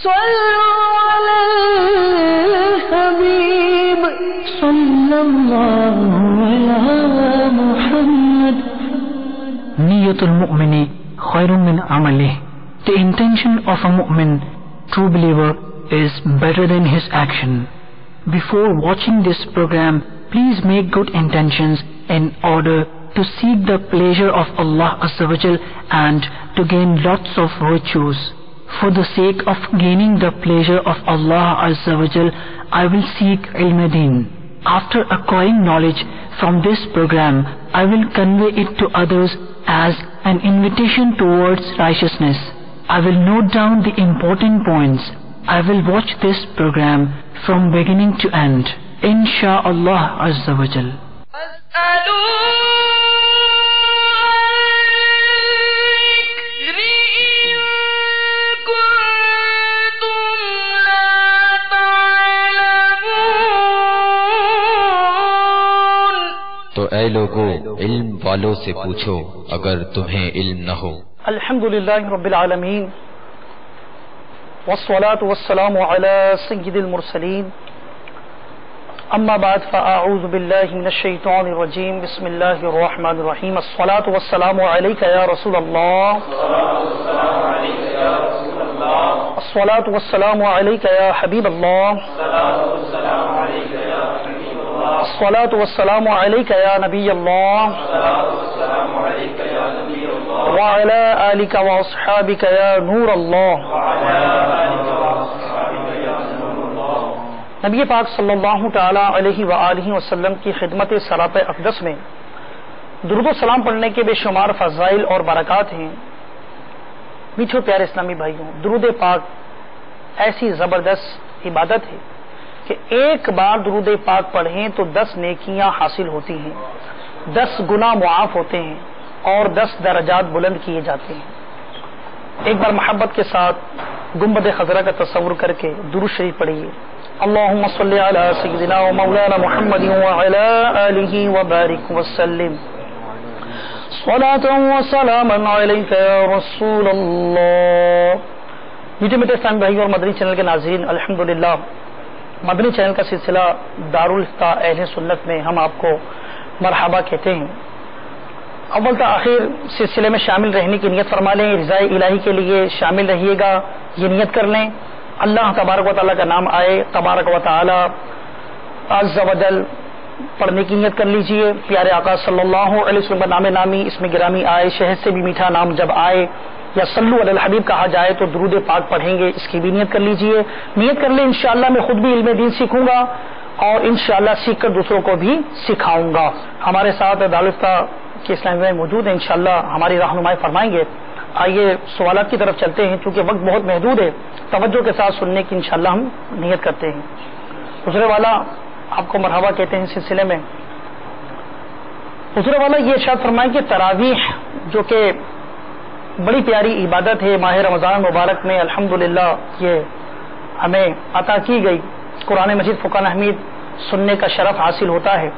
صلوا على الحبيب صلى الله على محمد. Niyatul mu'mini khairun min amalih. The intention of a mu'min, true believer, is better than his action. Before watching this program, please make good intentions in order to seek the pleasure of Allah Azza wa Jal and to gain lots of virtues. For the sake of gaining the pleasure of Allah Azza wa Jal, I will seek ilm deen. After acquiring knowledge from this program, I will convey it to others as an invitation towards righteousness. I will note down the important points. I will watch this program from beginning to end. Insha'Allah Azza wa Jal. تو اے لوگو علم والوں سے پوچھو اگر تمہیں علم نہ ہو. الحمدللہ رب العالمین والصلاة والسلام علی سید المرسلین. اما بعد فاعوذ باللہ من الشیطان الرجیم. بسم اللہ الرحمن الرحیم. الصلاة والسلام علیک یا رسول اللہ. الصلاة والسلام علیک یا حبیب اللہ. الصلاة والسلام علیک یا نبی اللہ. وعلى آلك واصحابك يا نور اللہ. نبی پاک صلی اللہ تعالی علیہ وآلہ وسلم کی خدمت صلاۃ اقدس میں درود و سلام پڑھنے کے بے شمار فضائل اور برکات ہیں. میٹھے پیارے اسلامی بھائیوں، درود پاک ایسی زبردست عبادت ہے کہ ایک بار درود پاک پڑھیں تو 10 نیکیاں حاصل ہوتی ہیں، 10 گناہ معاف ہوتے ہیں اور 10 درجات بلند کیے جاتے ہیں. ایک بار محبت کے ساتھ گنبد خضرا کا تصور کر کے درود شریف پڑھیے. اللہم صلی علی سیدنا و مولانا محمد وعلی آلہ وبارک وسلم. صلاۃ و سلاما علیک یا رسول اللہ. میٹھے میٹھے اسلامی بھائیوں اور مدنی چینل کے ناظرین، الحمدللہ مدنی چینل کا سلسلہ دارالفتہ اہل سنت میں ہم آپ کو مرحبا کہتے ہیں. اول تا آخر سلسلے میں شامل رہنے کی نیت فرما لیں. رضائے الہی کے لیے شامل رہیے گا، یہ نیت کر لیں. اللہ تبارک و تعالیٰ کا نام آئے، تبارک و تعالیٰ عز و جل پڑھنے کی نیت کر لیجئے. پیارے آقا صلی اللہ علیہ وسلم کا نام نامی اس میں گرامی آئے، شہد سے بھی میٹھا نام جب آئے یا صلو علی الحبیب کہا جائے تو درود پاک پڑھیں گے، اس کی بھی نیت کر لیجئے. نیت کر لیں انشاءاللہ میں خود بھی علم دین سیکھوں گا اور انشاءاللہ سیکھ کر دوسروں کو بھی سکھاؤں گا. ہمارے ساتھ دارالفتہ کے اسلامی بھائی موجود ہیں، انشاءاللہ ہماری رہنمائی فرمائیں گے. آئیے سوالات کی طرف چلتے ہیں، چونکہ وقت بہت محدود ہے. توجہ کے ساتھ سننے کی انشاءاللہ ہم نیت کرتے ہیں. حضور والا آپ کو مرحبا کہتے ہیں. سلسلے میں حضور والا یہ ارشاد فرمائیں کہ تراویح جو کہ بڑی پیاری عبادت ہے، ماہ رمضان مبارک میں الحمدللہ یہ ہمیں عطا کی گئی، قرآن مجید فقہ حمید سننے کا شرف حاصل ہوتا ہے.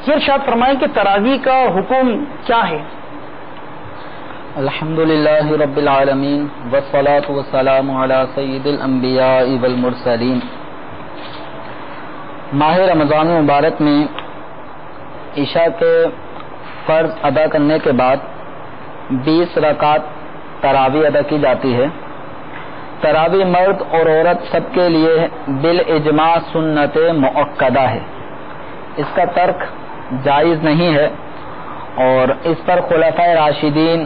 یہ ارشاد فرمائیں کہ تراویح کا حکم کیا ہے؟ الحمدللہ رب العالمین والصلاة والسلام علی سید الانبیاء والمرسلین. ماہ رمضان مبارک میں عشاء کے فرض ادا کرنے کے بعد 20 رکعت تراویح ادا کی جاتی ہے. تراویح مرد اور عورت سب کے لیے بالاجماع سنت مؤکدہ ہے، اس کا ترک جائز نہیں ہے. اور اس پر خلفائے راشدین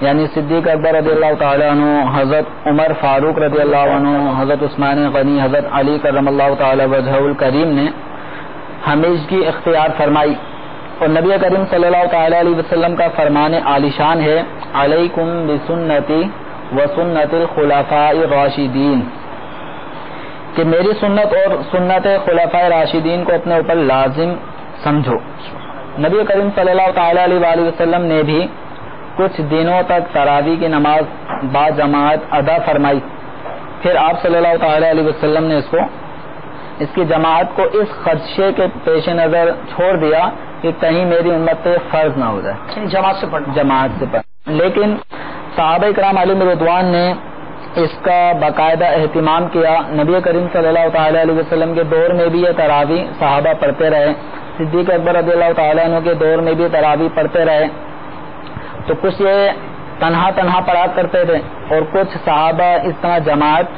یعنی صدیق اکبر رضی اللہ تعالیٰ عنہ، حضرت عمر فاروق رضی اللہ عنہ، حضرت عثمان غنی، حضرت علی کرم اللہ تعالیٰ وجہہ الکریم نے ہمیشگی اختیار فرمائی. اور نبی کریم صلی اللہ تعالیٰ علیہ وسلم کا فرمان عالی شان ہے، علیکم بسنتی وسنت الخلفاء الراشدین، کہ میری سنت اور سنت خلفاء راشدین کو اپنے اوپر لازم سمجھو. نبی کریم صلی اللہ تعالیٰ علیہ وآلہ وسلم نے بھی کچھ دنوں تک تراویح کی نماز با جماعت ادا فرمائی. پھر آپ صلی اللہ تعالیٰ علیہ وسلم نے اس کی جماعت کو اس خدشے کے پیش نظر چھوڑ دیا کہ کہیں میری امت پہ فرض نہ ہو جائے، جماعت سے پڑھ. لیکن صحابہ کرام علیہم رضوان نے اس کا باقاعدہ اہتمام کیا. نبی کریم صلی اللہ تعالی علیہ وسلم کے دور میں بھی یہ تراویح صحابہ پڑھتے رہے. صدیق اکبر رضی اللہ تعالیٰ عنہ کے دور میں بھی تراویح پڑھتے رہے. تو کچھ یہ تنہا پڑھا کرتے تھے اور کچھ صحابہ اس طرح جماعت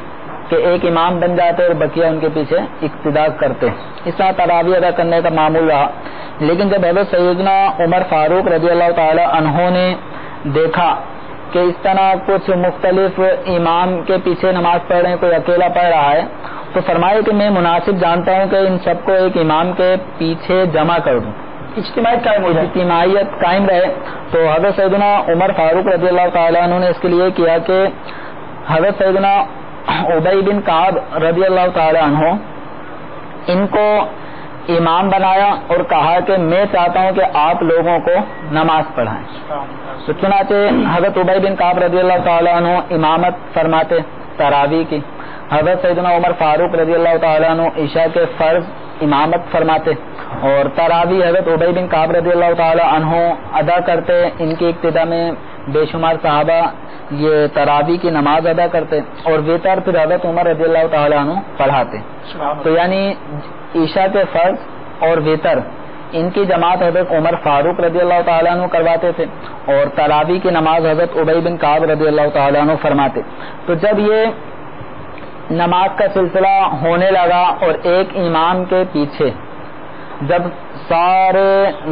کہ ایک امام بن جاتے اور بقیہ ان کے پیچھے اقتداء کرتے. اس طرح تراویح ادا کرنے کا معمول رہا. لیکن جب حضرت سیدنا عمر فاروق رضی اللہ تعالی عنہ نے دیکھا کہ اس طرح کچھ مختلف امام کے پیچھے نماز پڑھ رہے ہیں, کوئی اکیلا پڑھ رہا ہے, تو فرمایا کہ میں مناسب جانتا ہوں کہ ان سب کو ایک امام کے پیچھے جمع کر دوں, اجتماعیت قائم رہے. تو حضرت سیدنا عمر فاروق رضی اللہ تعالیٰ عنہ نے اس کے لیے کیا کہ حضرت سیدنا ابی بن کعب رضی اللہ تعالیٰ عنہ ان کو امام بنایا اور کہا کہ میں چاہتا ہوں کہ آپ لوگوں کو نماز پڑھائیں. تو چنانچہ حضرت ابی بن کعب رضی اللہ تعالیٰ عنہ امامت فرماتے تراویح کی. حضرت سیدنا عمر فاروق رضی اللہ تعالیٰ عنہ عشاء کے فرض امامت فرماتے اور تراویح حضرت ابی بن کعب رضی اللہ تعالیٰ عنہ ادا کرتے. ان کی ابتدا میں بے شمار صحابہ یہ تراویح کی نماز ادا کرتے اور وتر پھر حضرت عمر رضی اللہ تعالیٰ عنہ پڑھاتے. تو یعنی عشاء کے فرض اور وتر ان کی جماعت حضرت عمر فاروق رضی اللہ تعالیٰ عنہ کرواتے تھے اور تراویح کی نماز حضرت ابی بن کعب رضی اللہ تعالیٰ عنہ فرماتے. تو جب یہ نماز کا سلسلہ ہونے لگا اور ایک امام کے پیچھے جب سارے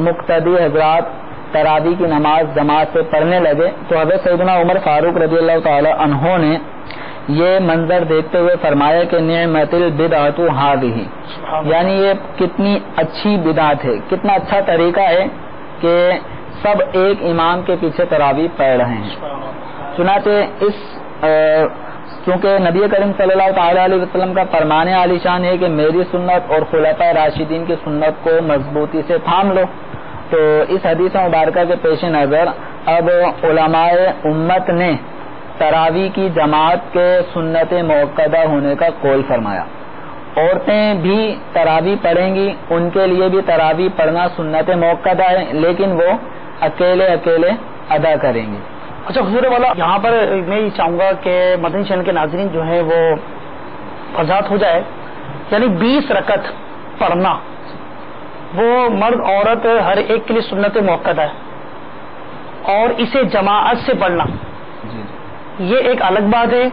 مقتدی حضرات تراویح کی نماز جماعت سے پڑھنے لگے تو حضرت سیدنا عمر فاروق رضی اللہ تعالی عنہ نے یہ منظر دیکھتے ہوئے فرمایا کہ نعمت البدعۃ ھذہ, یعنی یہ کتنی اچھی بدعت ہے, کتنا اچھا طریقہ ہے کہ سب ایک امام کے پیچھے تراویح پڑھ رہے ہیں. چنانچہ چونکہ نبی کریم صلی اللہ تعالی علیہ وسلم کا فرمان عالی شان ہے کہ میری سنت اور خلفائے راشدین کی سنت کو مضبوطی سے تھام لو. تو اس حدیث مبارکہ کے پیش نظر اب علماء امت نے تراویح کی جماعت کے سنت موقدہ ہونے کا قول فرمایا. عورتیں بھی تراویح پڑھیں گی, ان کے لیے بھی تراویح پڑھنا سنت موقدہ ہے, لیکن وہ اکیلے ادا کریں گی. اچھا حضور والا, یہاں پر میں یہ چاہوں گا کہ مدنی چینل کے ناظرین جو ہیں وہ وضاحت ہو جائے. یعنی 20 رکعت پڑھنا وہ مرد عورت ہر ایک کے لیے سنت موقدہ ہے اور اسے جماعت سے پڑھنا یہ ایک الگ بات ہے,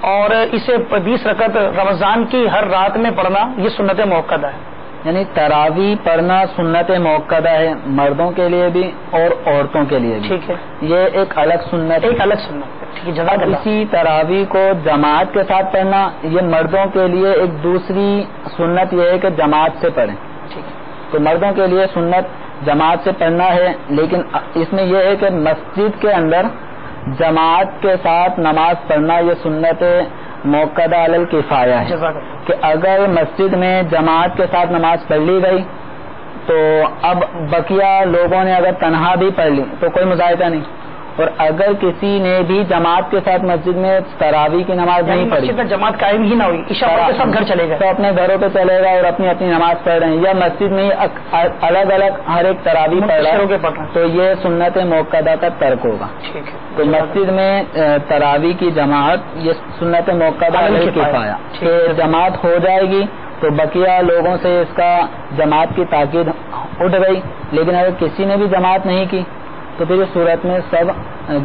اور اسے 20 رکعت رمضان کی ہر رات میں پڑھنا یہ سنت موقدہ ہے. یعنی تراویح پڑھنا سنت موقدہ ہے مردوں کے لیے بھی اور عورتوں کے لیے بھی. ٹھیک ہے, یہ ایک الگ سنت ہے. اسی تراویح کو جماعت کے ساتھ پڑھنا یہ مردوں کے لیے ایک دوسری سنت یہ ہے کہ جماعت سے پڑھیں. تو مردوں کے لیے سنت جماعت سے پڑھنا ہے, لیکن اس میں یہ ہے کہ مسجد کے اندر جماعت کے ساتھ نماز پڑھنا یہ سنت موقدہ علی الکفایہ ہے کہ اگر مسجد میں جماعت کے ساتھ نماز پڑھ لی گئی تو اب بقیہ لوگوں نے اگر تنہا بھی پڑھ لی تو کوئی مذائقہ نہیں, اور اگر کسی نے بھی جماعت کے ساتھ مسجد میں تراویح کی نماز نہیں پڑھی, جماعت قائم ہی نہ ہوئی, عشاء کے ساتھ گھر چلے گا تو اپنے گھروں پہ چلے گا اور اپنی اپنی نماز پڑھ رہے ہیں, یا مسجد میں الگ الگ ہر ایک تراویح پڑھ رہا ہے تو یہ سنت موقدہ کا ترک ہوگا. تو مسجد میں تراویح کی جماعت یہ سنت موقدہ علی الکفایہ کہ جماعت ہو جائے گی تو بقیہ لوگوں سے اس کا جماعت کی تاکید اٹھ گئی, لیکن اگر کسی نے بھی جماعت نہیں کی تو پھر اس صورت میں سب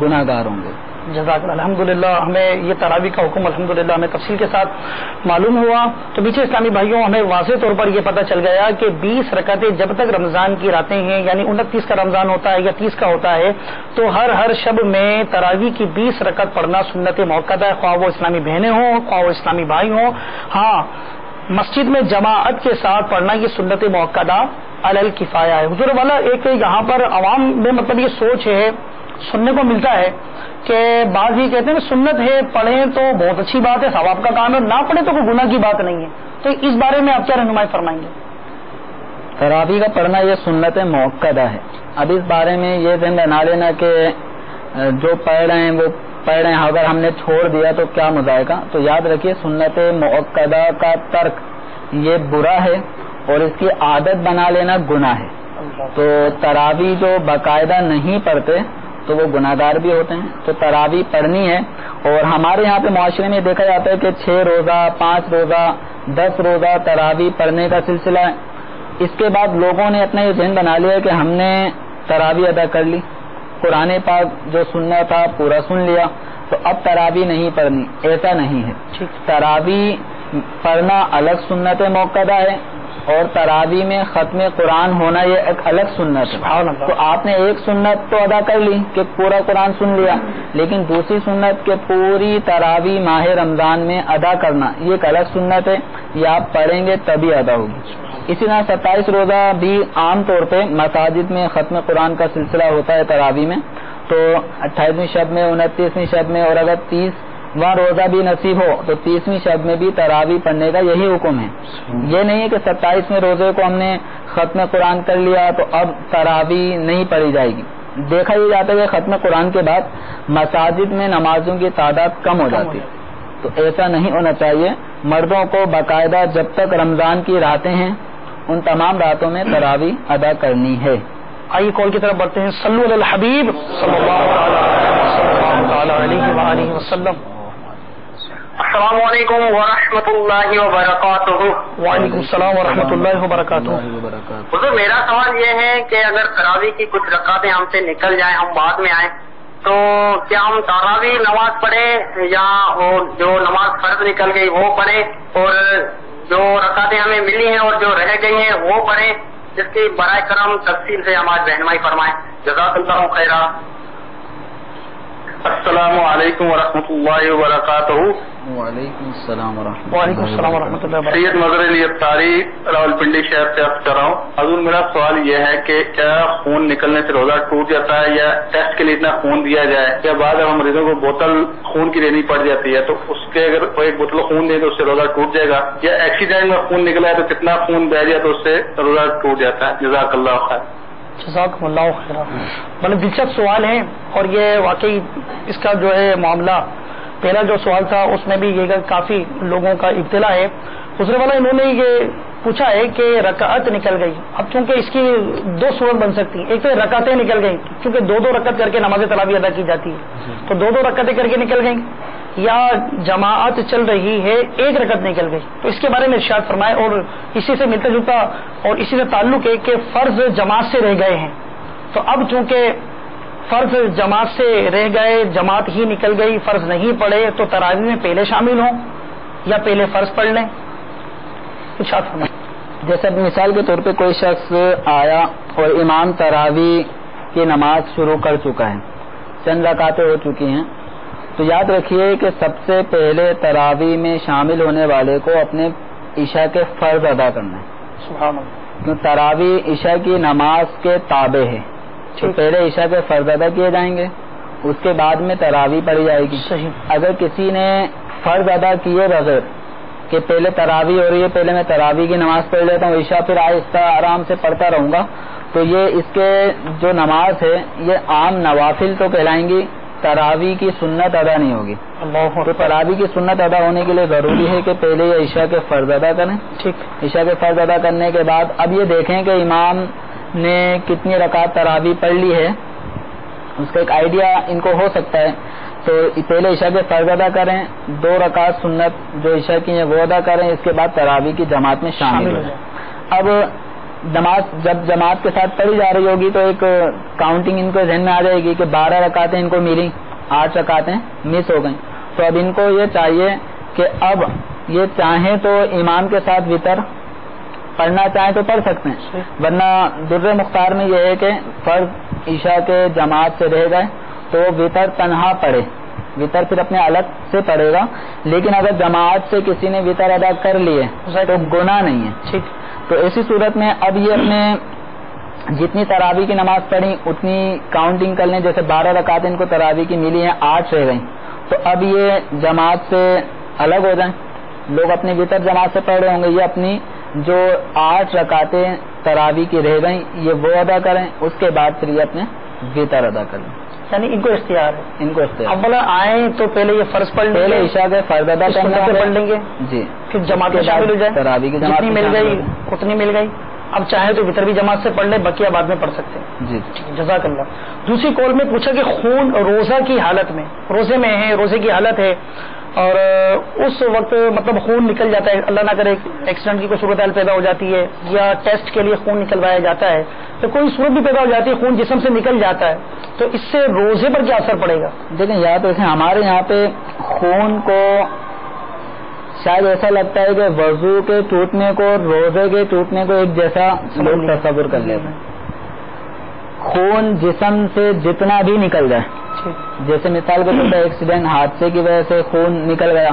گناہ گار ہوں گے. جزاک اللہ. الحمدللہ ہمیں یہ تراویح کا حکم الحمدللہ ہمیں تفصیل کے ساتھ معلوم ہوا. تو پیچھے اسلامی بھائیوں ہمیں واضح طور پر یہ پتہ چل گیا کہ 20 رکعتیں جب تک رمضان کی راتیں ہیں, یعنی 29 کا رمضان ہوتا ہے یا 30 کا ہوتا ہے, تو ہر شب میں تراویح کی 20 رکعت پڑھنا سنت موقدہ ہے, خواہ وہ اسلامی بہنیں ہوں خواہ وہ اسلامی بھائی ہوں. ہاں, مسجد میں جماعت کے ساتھ پڑھنا یہ سنت موقدہ علی الکفایہ ہے. حضور والا ایک یہاں پر عوام میں مطلب یہ سوچ ہے, سننے کو ملتا ہے کہ بعض ہی کہتے ہیں کہ سنت ہے پڑھیں تو بہت اچھی بات ہے, ثواب کا کام ہے, نہ پڑھیں تو کوئی گناہ کی بات نہیں ہے. تو اس بارے میں آپ کیا رہنمائی فرمائیں گے؟ تراویح کا پڑھنا یہ سنت موقدہ ہے. اب اس بارے میں یہ ذہن بنا لینا کہ جو پڑھ رہے ہیں وہ پڑھ رہے ہیں, اگر ہم نے چھوڑ دیا تو کیا مذائقہ. تو یاد رکھیے سنت موقدہ کا ترک یہ برا ہے اور اس کی عادت بنا لینا گناہ ہے. تو تراویح جو باقاعدہ نہیں پڑھتے تو وہ گناہگار بھی ہوتے ہیں. تو تراویح پڑھنی ہے اور ہمارے یہاں پہ معاشرے میں دیکھا جاتا ہے کہ 6 روزہ 5 روزہ 10 روزہ تراویح پڑھنے کا سلسلہ ہے. اس کے بعد لوگوں نے اپنا یہ ذہن بنا لیا کہ ہم نے تراویح ادا کر لی, قرآن پاک جو سننا تھا پورا سن لیا, تو اب تراویح نہیں پڑھنی. ایسا نہیں ہے. تراویح پڑھنا الگ سنت موقدہ ہے, اور تراویح میں ختم قرآن ہونا یہ ایک الگ سنت ہے. تو آپ نے ایک سنت تو ادا کر لی کہ پورا قرآن سن لیا, لیکن دوسری سنت کہ پوری تراویح ماہ رمضان میں ادا کرنا یہ ایک الگ سنت ہے, یہ آپ پڑھیں گے تبھی ادا ہوگی. اسی طرح 27 روزہ بھی عام طور پہ مساجد میں ختم قرآن کا سلسلہ ہوتا ہے تراویح میں, تو 28ویں شب میں 29ویں شب میں, اور اگر 30واں روزہ بھی نصیب ہو تو 30ویں شب میں بھی تراویح پڑھنے کا یہی حکم ہے. یہ نہیں ہے کہ 27ویں روزے کو ہم نے ختم قرآن کر لیا تو اب تراویح نہیں پڑھی جائے گی. دیکھا یہ جاتا ہے کہ ختم قرآن کے بعد مساجد میں نمازوں کی تعداد کم ہو جاتی ہے, تو ایسا نہیں ہونا چاہیے. مردوں کو باقاعدہ جب تک رمضان کی راتیں ہیں ان تمام راتوں میں تراویح ادا کرنی ہے. آئیے کال کی طرف بڑھتے ہیں. صلو علی الحبیب صلی اللہ علیہ وآلہ وسلم. السلام علیکم ورحمۃ اللہ وبرکاتہ. وعلیکم السلام ورحمۃ اللہ وبرکاتہ. حضور میرا سوال یہ ہے کہ اگر تراویح کی کچھ رکعتیں ہم سے نکل جائیں, ہم بعد میں آئیں, تو کیا ہم تراویح نماز پڑھیں یا وہ جو نماز فرض نکل گئی وہ پڑھیں, اور جو رکعتیں ہمیں ملی ہیں اور جو رہ گئی ہیں وہ پڑھیں؟ جس کی برائے کرم تفصیل سے ہماری رہنمائی فرمائیں. جزاک اللہ خیرا. السلام علیکم ورحمۃ اللہ وبرکاتہ. وعلیکم السلام ورحمۃ وعلیکم السلام ورحمۃ اللہ وبرکاتہ. سید مظہر علی افطاری راولپنڈی شہر سے عرض کر رہا ہوں. حضور میرا سوال یہ ہے کہ کیا خون نکلنے سے روزہ ٹوٹ جاتا ہے, یا ٹیسٹ کے لیے اتنا خون دیا جائے, یا بعد ہم مریضوں کو بوتل خون کی دینی پڑ جاتی ہے, تو اس کے اگر ایک بوتل خون دے تو اس سے روزہ ٹوٹ جائے گا, یا ایکسیڈنٹ میں خون نکلا ہے تو کتنا خون بہ جائے تو اس سے روزہ ٹوٹ جاتا ہے؟ جزاک اللہ خیر. جزاکم اللہ خیرا. بڑے دلچسپ سوال ہیں, اور یہ واقعی اس کا جو ہے معاملہ, پہلا جو سوال تھا اس میں بھی یہ کافی لوگوں کا ابتلا ہے. دوسرے والا انہوں نے یہ پوچھا ہے کہ رکعت نکل گئی. اب چونکہ اس کی 2 صورت بن سکتی ہیں. ایک تو رکعتیں نکل گئیں, کیونکہ 2 رکعت کر کے نماز تراویح ادا کی جاتی ہے, تو 2 رکعتیں کر کے نکل گئیں, یا جماعت چل رہی ہے 1 رکعت نکل گئی. تو اس کے بارے میں ارشاد فرمائے. اور اسی سے ملتا جلتا اور اسی سے تعلق ہے کہ فرض جماعت سے رہ گئے ہیں, تو اب چونکہ فرض جماعت سے رہ گئے, جماعت ہی نکل گئی, فرض نہیں پڑے, تو تراویح میں پہلے شامل ہوں یا پہلے فرض پڑھ لیں؟ ارشاد فرمائے. جیسے مثال کے طور پہ کوئی شخص آیا اور امام تراویح کی نماز شروع کر چکا ہے, چند رکعتیں ہو چکی ہیں, تو یاد رکھیے کہ سب سے پہلے تراویح میں شامل ہونے والے کو اپنے عشاء کے فرض ادا کرنا ہے. سبحان اللہ. کیوں تراویح عشاء کی نماز کے تابع ہے, تو پہلے عشاء کے فرض ادا کیے جائیں گے, اس کے بعد میں تراویح پڑھی جائے گی. اگر کسی نے فرض ادا کیے بغیر کہ پہلے تراویح ہو رہی ہے, پہلے میں تراویح کی نماز پڑھ لیتا ہوں, عشاء پھر آہستہ آرام سے پڑھتا رہوں گا, تو یہ اس کے جو نماز ہے یہ عام نوافل تو کہلائیں گی, تراویح کی سنت ادا نہیں ہوگی. تو تراویح کی سنت ادا ہونے کے لیے ضروری ہے کہ پہلے یہ عشاء کے فرض ادا کریں. ٹھیک. عشاء کے فرض ادا کرنے کے بعد اب یہ دیکھیں کہ امام نے کتنی رکعت تراویح پڑھ لی ہے, اس کا ایک آئیڈیا ان کو ہو سکتا ہے. تو پہلے عشاء کے فرض ادا کریں, 2 رکعت سنت جو عشاء کی ہیں وہ ادا کریں, اس کے بعد تراویح کی جماعت میں شامل ہو جائیں. اب نماز جب جماعت کے ساتھ پڑھی جا رہی ہوگی تو ایک کاؤنٹنگ ان کو ذہن میں آ جائے گی کہ 12 رکعتیں ان کو ملی, 8 رکعتیں مس ہو گئیں. تو اب ان کو یہ چاہیے کہ اب یہ چاہیں تو امام کے ساتھ وتر پڑھنا چاہیں تو پڑھ سکتے ہیں, ورنہ در مختار میں یہ ہے کہ فرض عشاء کے جماعت سے رہ گئے تو وتر تنہا پڑھے, وتر پھر اپنے الگ سے پڑھے گا. لیکن اگر جماعت سے کسی نے وتر ادا کر لیے تو گناہ نہیں ہے. ٹھیک. تو ایسی صورت میں اب یہ اپنے جتنی تراویح کی نماز پڑھی اتنی کاؤنٹنگ کر لیں. جیسے 12 رکعتیں ان کو تراویح کی ملی ہیں, 8 رہ گئیں, تو اب یہ جماعت سے الگ ہو جائیں. لوگ اپنی وتر جماعت سے پڑھ رہے ہوں گے, یہ اپنی جو 8 رکعتیں تراویح کی رہ گئیں یہ وہ ادا کریں, اس کے بعد پھر یہ اپنے وتر ادا کر لیں. یعنی ان کو اختیار ہے, ان کو اختیار. اب بولا آئیں تو پہلے یہ فرض پڑھ لیں, پہلے عشاء کے فرض ادا پڑھ لیں گے, جی, پھر جماعت میں شامل ہو جائیں. تراویح کی جماعت جتنی مل گئی اتنی مل گئی, اب چاہے تو وطر بھی جماعت سے پڑھ لیں، بقیہ بعد میں پڑھ سکتے ہیں. جی جزاک اللہ. دوسری کال میں پوچھا کہ خون روزہ کی حالت میں، روزے میں ہے، روزے کی حالت ہے اور اس وقت مطلب خون نکل جاتا ہے، اللہ نہ کرے ایکسیڈنٹ کی کوئی صورتحال پیدا ہو جاتی ہے یا ٹیسٹ کے لیے خون نکلوایا جاتا ہے، تو کوئی صورت بھی پیدا ہو جاتی ہے، خون جسم سے نکل جاتا ہے، تو اس سے روزے پر کیا اثر پڑے گا؟ دیکھیں یاد رکھیں ہمارے یہاں پہ خون کو شاید ایسا لگتا ہے کہ وضو کے ٹوٹنے کو روزے کے ٹوٹنے کو ایک جیسا لوگ تصور کر لیتے ہیں. خون جسم سے جتنا بھی نکل جائے، جیسے مثال کے طور پر ایکسیڈنٹ حادثے کی وجہ سے خون نکل گیا،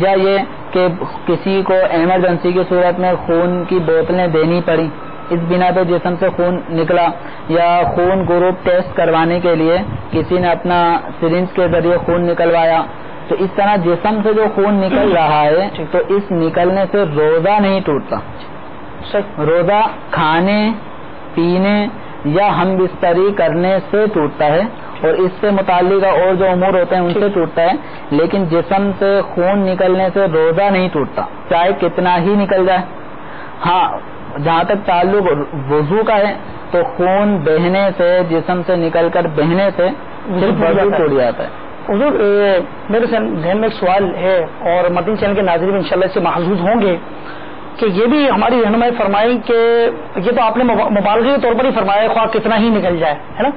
یا یہ کہ کسی کو ایمرجنسی کی صورت میں خون کی بوتلیں دینی پڑی، اس بنا پہ جسم سے خون نکلا، یا خون گروپ ٹیسٹ کروانے کے لیے کسی نے اپنا سرنج کے ذریعے خون نکلوایا، تو اس طرح جسم سے جو خون نکل رہا ہے تو اس نکلنے سے روزہ نہیں ٹوٹتا. روزہ کھانے پینے یا ہم بستری کرنے سے ٹوٹتا ہے اور اس سے متعلقہ اور جو امور ہوتے ہیں ان سے ٹوٹتا ہے، لیکن جسم سے خون نکلنے سے روزہ نہیں ٹوٹتا چاہے کتنا ہی نکل جائے. ہاں جہاں تک تعلق وضو کا ہے تو خون بہنے سے، جسم سے نکل کر بہنے سے صرف وضو ٹوٹ جاتا ہے. حضور میرے ذہن میں ایک سوال ہے اور مدنی چینل کے ناظرین انشاءاللہ اس سے محظوظ ہوں گے کہ یہ بھی ہماری رہنمائی فرمائی کہ یہ تو آپ نے مبالغے کے طور پر ہی فرمایا خواہ کتنا ہی نکل جائے، ہے نا.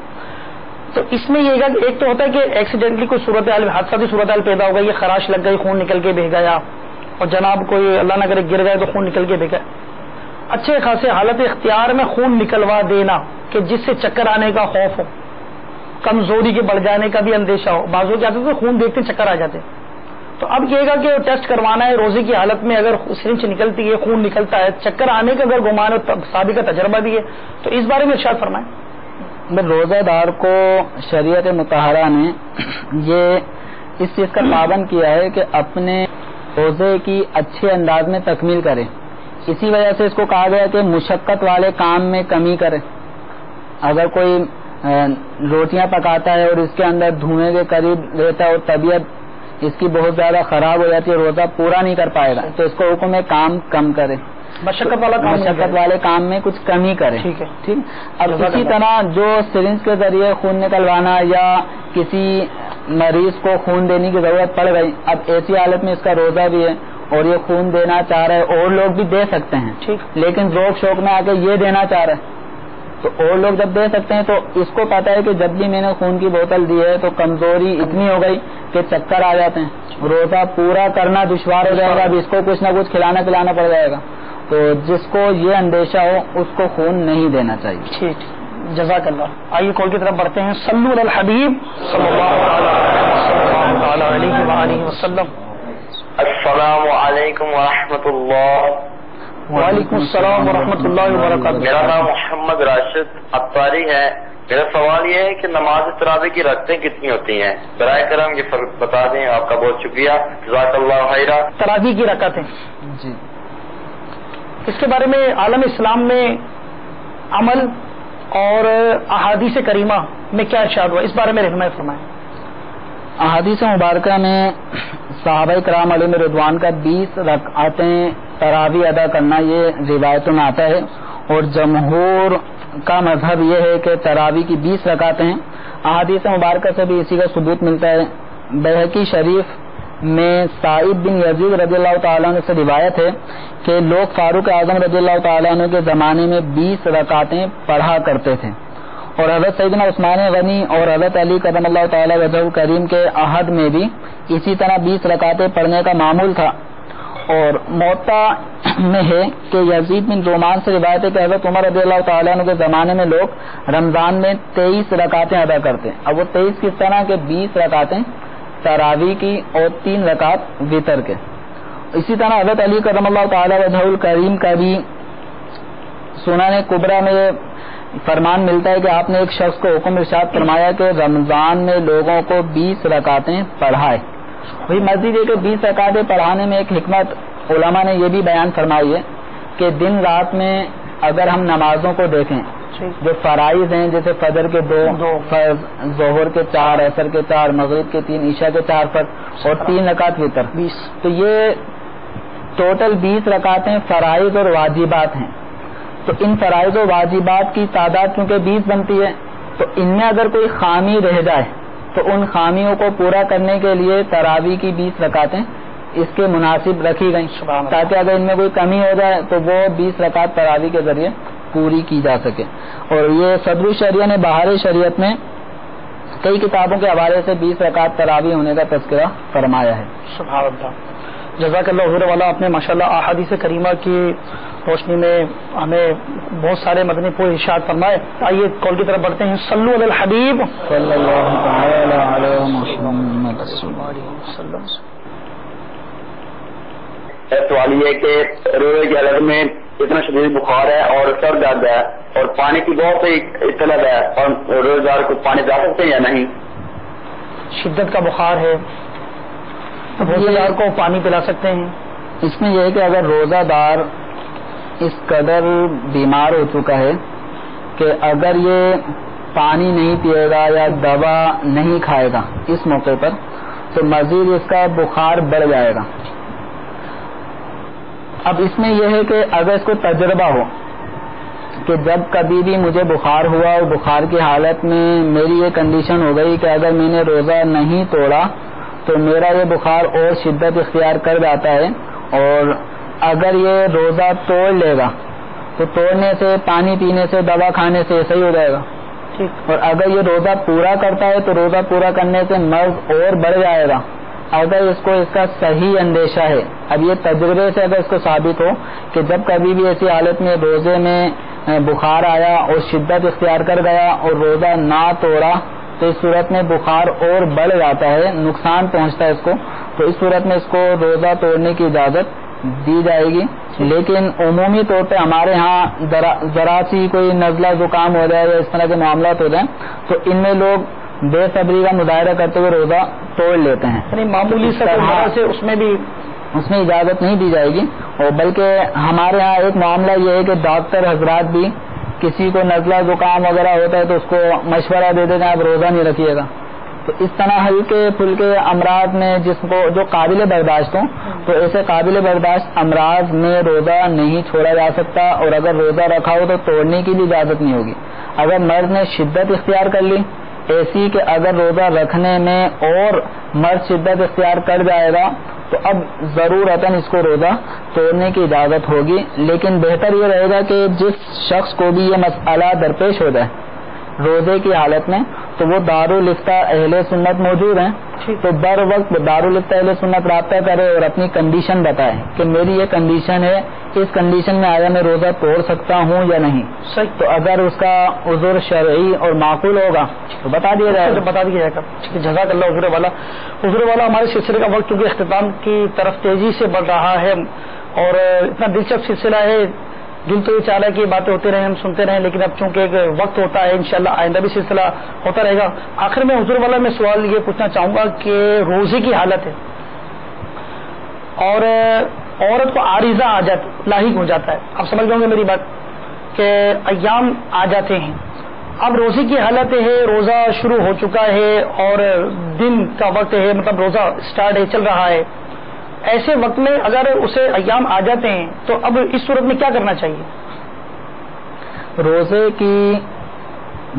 تو اس میں یہ گا ایک تو ہوتا ہے کہ ایکسیڈنٹلی کوئی صورتحال حادثاتی صورتحال پیدا ہو گئی، یہ خراش لگ گئی، خون نکل کے بہ گیا، اور جناب کوئی اللہ نہ کرے گر گئے تو خون نکل کے بہ گیا. اچھے خاصے حالت اختیار میں خون نکلوا دینا کہ جس سے چکر آنے کا خوف ہو، کمزوری کے بڑھ جانے کا بھی اندیشہ ہو، بازو کے آتے تو خون دیکھتے چکر آ جاتے. تو اب یہ گا کہ ٹیسٹ کروانا ہے روزے کی حالت میں، اگر سرنج نکلتی ہے، خون نکلتا ہے، چکر آنے کا اگر گمان سابقہ تجربہ بھی ہے تو اس بارے میں ارشاد فرمائیں. روزہ دار کو شریعت مطہرہ نے یہ اس چیز کا پابند کیا ہے کہ اپنے روزے کی اچھے انداز میں تکمیل کرے. اسی وجہ سے اس کو کہا گیا کہ مشقت والے کام میں کمی کرے. اگر کوئی روٹیاں پکاتا ہے اور اس کے اندر دھوئیں کے قریب رہتا ہے اور طبیعت اس کی بہت زیادہ خراب ہو جاتی ہے، روزہ پورا نہیں کر پائے گا، تو اس کو حکم ہے کام کم کرے، مشقت والے کام میں کچھ کمی کرے. ٹھیک. اب اسی طرح جو سرنج کے ذریعے خون نکلوانا یا کسی مریض کو خون دینے کی ضرورت پڑ گئی، اب ایسی حالت میں اس کا روزہ بھی ہے اور یہ خون دینا چاہ رہا ہے، اور لوگ بھی دے سکتے ہیں لیکن ذوق شوق میں آ کے یہ دینا چاہ رہا ہے، تو اور لوگ جب دے سکتے ہیں تو اس کو پتا ہے کہ جب بھی میں نے خون کی بوتل دی ہے تو کمزوری اتنی ہو گئی کہ چکر آ جاتے ہیں، روزہ پورا کرنا دشوار ہو جائے گا، اب اس کو کچھ نہ کچھ کھلانا پلانا پڑ جائے گا. تو جس کو یہ اندیشہ ہو اس کو خون نہیں دینا چاہیے. ٹھیک. جزاک اللہ. آئیے کال کی طرف بڑھتے ہیں. صلو علی الحبیب صلی اللہ علیہ وآلہ وسلم. السلام علیکم ورحمۃ اللہ. وعلیکم السلام ورحمۃ اللہ وبرکاتہ. میرا نام محمد راشد اطاری ہے. میرا سوال یہ ہے کہ نماز تراویح کی رکعتیں کتنی ہوتی ہیں؟ برائے کرم یہ فرق بتا دیں. آپ کا بہت شکریہ. جزاک اللہ خیرا. تراویح کی رکعتیں جی اس کے بارے میں عالم اسلام میں عمل اور احادیث کریمہ میں کیا ارشاد ہوا، اس بارے میں رہنمائی فرمائیں. احادیث مبارکہ میں صحابہ کرام علیہ رضوان کا 20 رکعتیں تراویح ادا کرنا یہ روایتوں میں آتا ہے، اور جمہور کا مذہب یہ ہے کہ تراویح کی 20 رکعتیں ہیں. احادیث مبارکہ سے بھی اسی کا ثبوت ملتا ہے. بہقی شریف میں سعید بن یزید رضی اللہ تعالیٰ عنہ سے روایت ہے کہ لوگ فاروق اعظم رضی اللہ تعالیٰ عنہ کے زمانے میں 20 رکعتیں پڑھا کرتے تھے، اور حضرت سیدنا عثمان غنی اور حضرت علی کرم اللہ تعالیٰ وجہ کریم کے عہد میں بھی اسی طرح 20 رکعتیں پڑھنے کا معمول تھا. اور موطا میں ہے کہ یزید بن رومان سے روایت ہے کہ حضرت عمر رضی اللہ تعالیٰ عنہ کے زمانے میں لوگ رمضان میں 23 رکعتیں ادا کرتے ہیں. اب وہ 23 کس طرح کے 20 رکعتیں تراویح کی اور 3 رکعت وتر کے. اسی طرح حضرت علی کرم اللہ تعالی وجہ کریم کا بھی سنن کبریٰ میں فرمان ملتا ہے کہ آپ نے ایک شخص کو حکم ارشاد فرمایا کہ رمضان میں لوگوں کو 20 رکعتیں پڑھائے. وہی مسجد ہے کہ 20 رکعتیں پڑھانے میں ایک حکمت علماء نے یہ بھی بیان فرمائی ہے کہ دن رات میں اگر ہم نمازوں کو دیکھیں جو فرائض ہیں جیسے فجر کے 2 فرض، ظہر کے 4، عصر کے 4، مغرب کے 3، عشاء کے 4 فرض اور 3 رکعت وتر، 20، تو یہ ٹوٹل 20 رکعتیں فرائض اور واجبات ہیں. تو ان فرائض و واجبات کی تعداد چونکہ 20 بنتی ہے، تو ان میں اگر کوئی خامی رہ جائے تو ان خامیوں کو پورا کرنے کے لیے تراویح کی 20 رکعتیں اس کے مناسب رکھی گئیں، تاکہ اگر ان میں کوئی کمی ہو جائے تو وہ 20 رکعت تراویح کے ذریعے پوری کی جا سکے. اور یہ صدر الشریعہ نے بہار شریعت میں کئی کتابوں کے حوالے سے 20 رکعت تراویح ہونے کا تذکرہ فرمایا ہے. سبحان اللہ. جزاک اللہ حضور والا. آپ نے ماشاءاللہ احادیث کریمہ کی روشنی میں ہمیں بہت سارے مدنی پھول ارشاد فرمائے. آئیے کال کی طرف بڑھتے ہیں. صلو علی الحبیب صلی اللہ تعالی علیہ محمد وسلم. سوال یہ کہ روزے کی حالت میں اتنا شدید بخار ہے اور سر درد ہے اور پانی کی بہت ہی طلب ہے، اور روزدار کو پانی پلا سکتے ہیں یا نہیں؟ شدت کا بخار ہے، روزہ دار کو پانی پلا سکتے ہیں؟ اس میں یہ ہے کہ اگر روزہ دار اس قدر بیمار ہو چکا ہے کہ اگر یہ پانی نہیں پیے گا یا دوا نہیں کھائے گا اس موقع پر تو مزید اس کا بخار بڑھ جائے گا. اب اس میں یہ ہے کہ اگر اس کو تجربہ ہو کہ جب کبھی بھی مجھے بخار ہوا اور بخار کی حالت میں میری یہ کنڈیشن ہو گئی کہ اگر میں نے روزہ نہیں توڑا تو میرا یہ بخار اور شدت اختیار کر جاتا ہے، اور اگر یہ روزہ توڑ لے گا تو توڑنے سے، پانی پینے سے، دوا کھانے سے ایسا ہی ہو جائے گا. اور اگر یہ روزہ پورا کرتا ہے تو روزہ پورا کرنے سے مرض اور بڑھ جائے گا. اگر اس کو اس کا صحیح اندیشہ ہے، اب یہ تجربے سے اگر اس کو ثابت ہو کہ جب کبھی بھی ایسی حالت میں روزے میں بخار آیا اور شدت اختیار کر گیا اور روزہ نہ توڑا تو اس صورت میں بخار اور بڑھ جاتا ہے، نقصان پہنچتا ہے اس کو، تو اس صورت میں اس کو روزہ توڑنے کی اجازت دی جائے گی. لیکن عمومی طور پہ ہمارے ہاں ذرا سی کوئی نزلہ زکام ہو جائے یا اس طرح کے معاملات ہو جائیں تو ان میں لوگ بے صبری کا مظاہرہ کرتے ہوئے روزہ توڑ لیتے ہیں. یعنی معمولی سے اس میں اجازت نہیں دی جائے گی. اور بلکہ ہمارے ہاں ایک معاملہ یہ ہے کہ ڈاکٹر حضرات بھی کسی کو نزلہ زکام وغیرہ ہوتا ہے تو اس کو مشورہ دے دیتے ہیں آپ روزہ نہیں رکھیے گا. تو اس طرح ہلکے پھلکے امراض میں جس کو جو قابل برداشت ہوں تو ایسے قابل برداشت امراض میں روزہ نہیں چھوڑا جا سکتا، اور اگر روزہ رکھا ہو تو توڑنے کی بھی اجازت نہیں ہوگی. اگر مرض نے شدت اختیار کر لی ایسی کہ اگر روزہ رکھنے میں اور مرض شدت اختیار کر جائے گا تو اب ضرورتاً اس کو روزہ توڑنے کی اجازت ہوگی. لیکن بہتر یہ رہے گا کہ جس شخص کو بھی یہ مسئلہ درپیش ہو جائے روزے کی حالت میں تو وہ دارالفتہ اہل سنت موجود ہیں، تو بر وقت دارالفتہ اہل سنت رابطہ کرے اور اپنی کنڈیشن بتائے کہ میری یہ کنڈیشن ہے، اس کنڈیشن میں آیا میں روزہ توڑ سکتا ہوں یا نہیں. تو اگر اس کا عذر شرعی اور معقول ہوگا تو بتا دیا جائے گا. جزاک اللہ حضور والا. حضور والا ہمارے سلسلے کا وقت چونکہ اختتام کی طرف تیزی سے بڑھ رہا ہے اور اتنا دلچسپ سلسلہ ہے، دل تو یہ چاہ رہا ہے کہ باتیں ہوتی رہیں، ہم سنتے رہیں، لیکن اب چونکہ ایک وقت ہوتا ہے انشاءاللہ آئندہ بھی سلسلہ ہوتا رہے گا. آخر میں حضور والا میں سوال یہ پوچھنا چاہوں گا کہ روزے کی حالت ہے اور عورت کو عارضہ آ جاتا لاحق ہو جاتا ہے، آپ سمجھ لیں گے میری بات کہ ایام آ جاتے ہیں، اب روزے کی حالت ہے، روزہ شروع ہو چکا ہے اور دن کا وقت ہے، مطلب روزہ سٹارٹ ہے، چل رہا ہے، ایسے وقت میں اگر اسے ایام آ جاتے ہیں تو اب اس صورت میں کیا کرنا چاہیے؟ روزے کی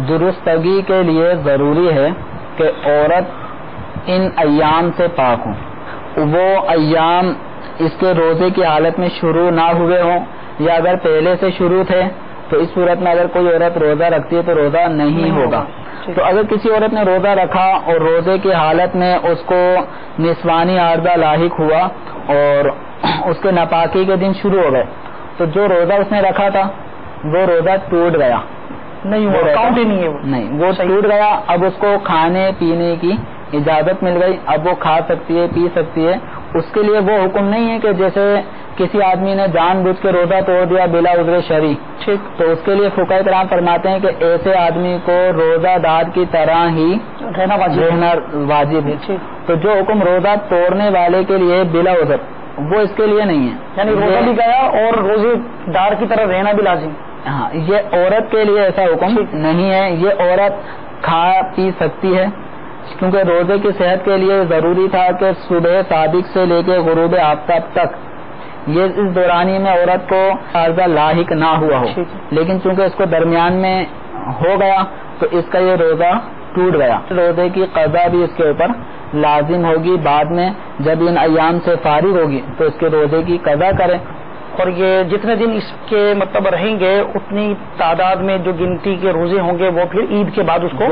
درستگی کے لیے ضروری ہے کہ عورت ان ایام سے پاک ہوں. وہ ایام اس کے روزے کی حالت میں شروع نہ ہوئے ہوں یا اگر پہلے سے شروع تھے تو اس صورت میں اگر کوئی عورت روزہ رکھتی ہے تو روزہ نہیں ہوگا. تو اگر کسی عورت نے روزہ رکھا اور روزے کی حالت میں اس کو نسوانی عارضہ لاحق ہوا اور اس کے ناپاکی کے دن شروع ہو گئے تو جو روزہ اس نے رکھا تھا وہ روزہ ٹوٹ گیا، نہیں ہوا، کاؤنٹ ہی نہیں ہے، نہیں وہ ٹوٹ گیا. اب اس کو کھانے پینے کی اجازت مل گئی، اب وہ کھا سکتی ہے، پی سکتی ہے. اس کے لیے وہ حکم نہیں ہے کہ جیسے کسی آدمی نے جان بوجھ کے روزہ توڑ دیا بلا عذر شرعی، تو اس کے لیے فقہاء کرام فرماتے ہیں کہ ایسے آدمی کو روزہ دار کی طرح ہی رہنا واجب ہے. تو جو حکم روزہ توڑنے والے کے لیے بلا عذر وہ اس کے لیے نہیں ہے، یعنی روزہ بھی گیا اور روزے دار کی طرح رہنا بھی لازم. ہاں، یہ عورت کے لیے ایسا حکم نہیں ہے. یہ عورت کھا پی سکتی ہے کیونکہ روزے کی صحت کے لیے ضروری تھا کہ صبح صادق سے لے کے غروب آفتاب تک یہ اس دورانی میں عورت کو عرضہ لاحق نہ ہوا ہو، لیکن چونکہ اس کو درمیان میں ہو گیا تو اس کا یہ روزہ ٹوٹ گیا، روزے کی قضا بھی اس کے اوپر لازم ہوگی، بعد میں جب ان ایام سے فارغ ہوگی تو اس کے روزے کی قضا کرے۔ اور یہ جتنے دن اس کے مطلب رہیں گے اتنی تعداد میں جو گنتی کے روزے ہوں گے وہ پھر عید کے بعد اس کو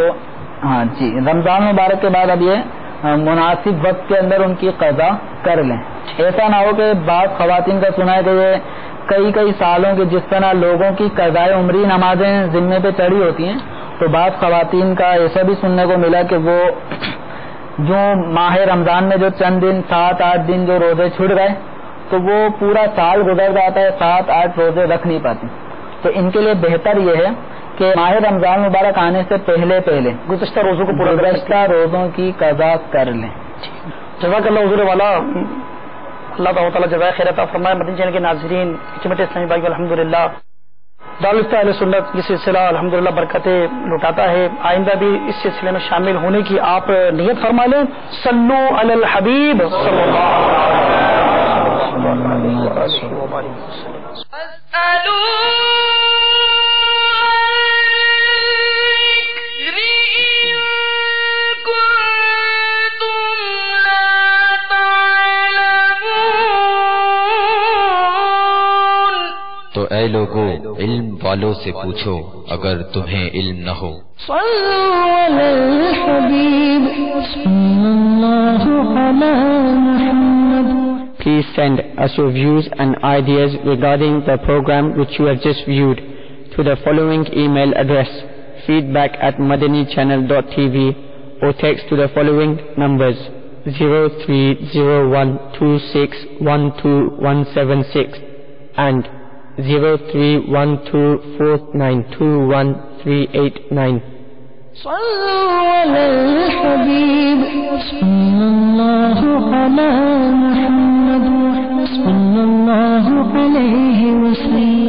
ہاں جی رمضان مبارک کے بعد اب یہ مناسب وقت کے اندر ان کی قضا کر لیں۔ ایسا نہ ہو کہ بعض خواتین کا سنا ہے کہ یہ کئی سالوں کے جس طرح لوگوں کی قضائے عمری نمازیں ذمے پہ چڑھی ہوتی ہیں، تو بعض خواتین کا ایسا بھی سننے کو ملا کہ وہ جو ماہ رمضان میں جو چند دن 7-8 دن جو روزے چھوٹ گئے تو وہ پورا سال گزر جاتا ہے، 7-8 روزے رکھ نہیں پاتی۔ تو ان کے لیے بہتر یہ ہے کہ ماہ رمضان مبارک آنے سے پہلے گزشتہ روزوں کو پورا گزشتہ روزوں کی قضا کر لیں۔ جزاک اللہ حضور والا، اللہ تعالیٰ جزائے خیر عطا فرمائے۔ مدنی چینل کے ناظرین، خدمت اسلامی بھائی الحمدللہ دارالفتہ اہل سنت یہ سلسلہ الحمدللہ برکتیں لٹاتا ہے، آئندہ بھی اس سلسلے میں شامل ہونے کی آپ نیت فرما لیں۔ صلو علی الحبیب صلی اللہ علیہ تو اے لوگو علم والوں سے پوچھو اگر تمہیں علم نہ ہو۔ Please send us your views and ideas regarding the program which you have just viewed to the following email address: feedback@madanichannel.tv, or text to the following numbers 030126127176 and 0312492139. صلوا على الحبيب صلى الله على محمد صلى الله عليه وسلم.